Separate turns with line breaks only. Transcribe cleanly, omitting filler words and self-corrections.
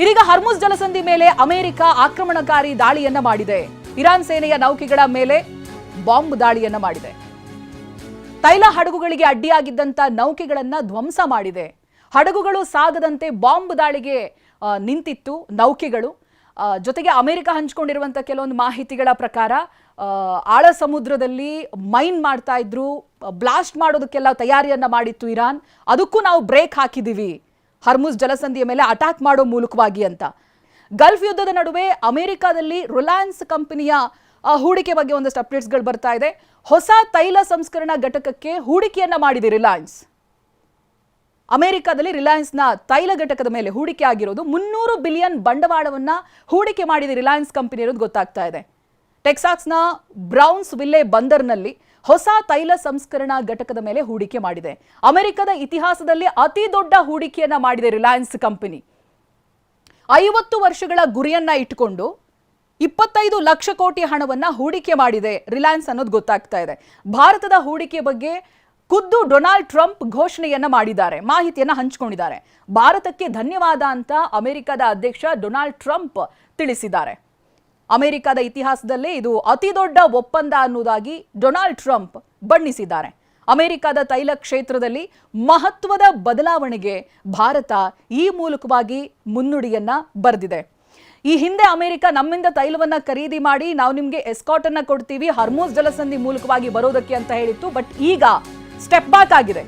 ಇದೀಗ ಹರ್ಮುಜ್ ಜಲಸಂಧಿ ಮೇಲೆ ಅಮೆರಿಕ ಆಕ್ರಮಣಕಾರಿ ದಾಳಿಯನ್ನ ಮಾಡಿದೆ. ಇರಾನ್ ಸೇನೆಯ ನೌಕೆಗಳ ಮೇಲೆ ಬಾಂಬ್ ದಾಳಿಯನ್ನ ಮಾಡಿದೆ. ತೈಲ ಹಡಗುಗಳಿಗೆ ಅಡ್ಡಿಯಾಗಿದ್ದಂತ ನೌಕೆಗಳನ್ನ ಧ್ವಂಸ ಮಾಡಿದೆ. ಹಡಗುಗಳು ಸಾಗದಂತೆ ಬಾಂಬ್ ದಾಳಿಗೆ ನಿಂತಿತ್ತು ನೌಕೆಗಳು. ಜೊತೆಗೆ ಅಮೆರಿಕ ಹಂಚಿಕೊಂಡಿರುವಂತ ಕೆಲವೊಂದು ಮಾಹಿತಿಗಳ ಪ್ರಕಾರ ಆಳ ಸಮುದ್ರದಲ್ಲಿ ಮೈನ್ ಮಾಡ್ತಾ ಇದ್ರು, ಬ್ಲಾಸ್ಟ್ ಮಾಡೋದಕ್ಕೆಲ್ಲ ತಯಾರಿಯನ್ನ ಮಾಡಿತ್ತು ಇರಾನ್. ಅದಕ್ಕೂ ನಾವು ಬ್ರೇಕ್ ಹಾಕಿದೀವಿ ಹರ್ಮುಜ್ ಜಲಸಂಧಿಯ ಮೇಲೆ ಅಟ್ಯಾಕ್ ಮಾಡೋ ಮೂಲಕವಾಗಿ ಅಂತ. ಗಲ್ಫ್ ಯುದ್ಧದ ನಡುವೆ ಅಮೆರಿಕಾದಲ್ಲಿ ರಿಲಯನ್ಸ್ ಕಂಪನಿಯ ಹೂಡಿಕೆ ಬಗ್ಗೆ ಒಂದಷ್ಟು ಅಪ್ಡೇಟ್ಸ್ಗಳು ಬರ್ತಾ ಇದೆ. ಹೊಸ ತೈಲ ಸಂಸ್ಕರಣಾ ಘಟಕಕ್ಕೆ ಹೂಡಿಕೆಯನ್ನ ಮಾಡಿದೆ ರಿಲಯನ್ಸ್. ಅಮೆರಿಕಾದಲ್ಲಿ ರಿಲಯನ್ಸ್ನ ತೈಲ ಘಟಕದ ಮೇಲೆ ಹೂಡಿಕೆ ಆಗಿರೋದು $300 ಬಿಲಿಯನ್ ಬಂಡವಾಳವನ್ನ ಹೂಡಿಕೆ ಮಾಡಿದೆ ರಿಲಯನ್ಸ್ ಕಂಪನಿ ಇರೋದು ಗೊತ್ತಾಗ್ತಾ ಇದೆ. ಟೆಕ್ಸಾಸ್ನ ಬ್ರೌನ್ಸ್ ವಿಲ್ಲೆ ಬಂದರ್ನಲ್ಲಿ ಹೊಸ ತೈಲ ಸಂಸ್ಕರಣಾ ಘಟಕದ ಮೇಲೆ ಹೂಡಿಕೆ ಮಾಡಿದೆ. ಅಮೆರಿಕದ ಇತಿಹಾಸದಲ್ಲಿ ಅತಿ ದೊಡ್ಡ ಹೂಡಿಕೆಯನ್ನ ಮಾಡಿದೆ ರಿಲಯನ್ಸ್ ಕಂಪನಿ. 50 ವರ್ಷಗಳ ಗುರಿಯನ್ನ ಇಟ್ಟುಕೊಂಡು 25 ಲಕ್ಷ ಕೋಟಿ ಹಣವನ್ನ ಹೂಡಿಕೆ ಮಾಡಿದೆ ರಿಲಯನ್ಸ್ ಅನ್ನೋದು ಗೊತ್ತಾಗ್ತಾ ಇದೆ. ಭಾರತದ ಹೂಡಿಕೆ ಬಗ್ಗೆ ಖುದ್ದು ಡೊನಾಲ್ಡ್ ಟ್ರಂಪ್ ಘೋಷಣೆಯನ್ನ ಮಾಡಿದ್ದಾರೆ, ಮಾಹಿತಿಯನ್ನ ಹಂಚಿಕೊಂಡಿದ್ದಾರೆ. ಭಾರತಕ್ಕೆ ಧನ್ಯವಾದ ಅಂತ ಅಮೆರಿಕದ ಅಧ್ಯಕ್ಷ ಡೊನಾಲ್ಡ್ ಟ್ರಂಪ್ ತಿಳಿಸಿದ್ದಾರೆ. ಅಮೆರಿಕದ ಇತಿಹಾಸದಲ್ಲೇ ಇದು ಅತಿ ದೊಡ್ಡ ಒಪ್ಪಂದ ಅನ್ನೋದಾಗಿ ಡೊನಾಲ್ಡ್ ಟ್ರಂಪ್ ಬಣ್ಣಿಸಿದ್ದಾರೆ. ಅಮೆರಿಕದ ತೈಲ ಕ್ಷೇತ್ರದಲ್ಲಿ ಮಹತ್ವದ ಬದಲಾವಣೆಗೆ ಭಾರತ ಈ ಮೂಲಕವಾಗಿ ಮುನ್ನುಡಿಯನ್ನ ಬರೆದಿದೆ. ಈ ಹಿಂದೆ ಅಮೆರಿಕ ನಮ್ಮಿಂದ ತೈಲವನ್ನ ಖರೀದಿ ಮಾಡಿ ನಾವು ನಿಮ್ಗೆ ಎಸ್ಕಾಟ್ ಅನ್ನ ಕೊಡ್ತೀವಿ ಹರ್ಮುಜ್ ಜಲಸಂಧಿ ಮೂಲಕವಾಗಿ ಬರೋದಕ್ಕೆ ಅಂತ ಹೇಳಿತ್ತು. ಬಟ್ ಈಗ ಸ್ಟೆಪ್ ಬ್ಯಾಕ್ ಆಗಿದೆ.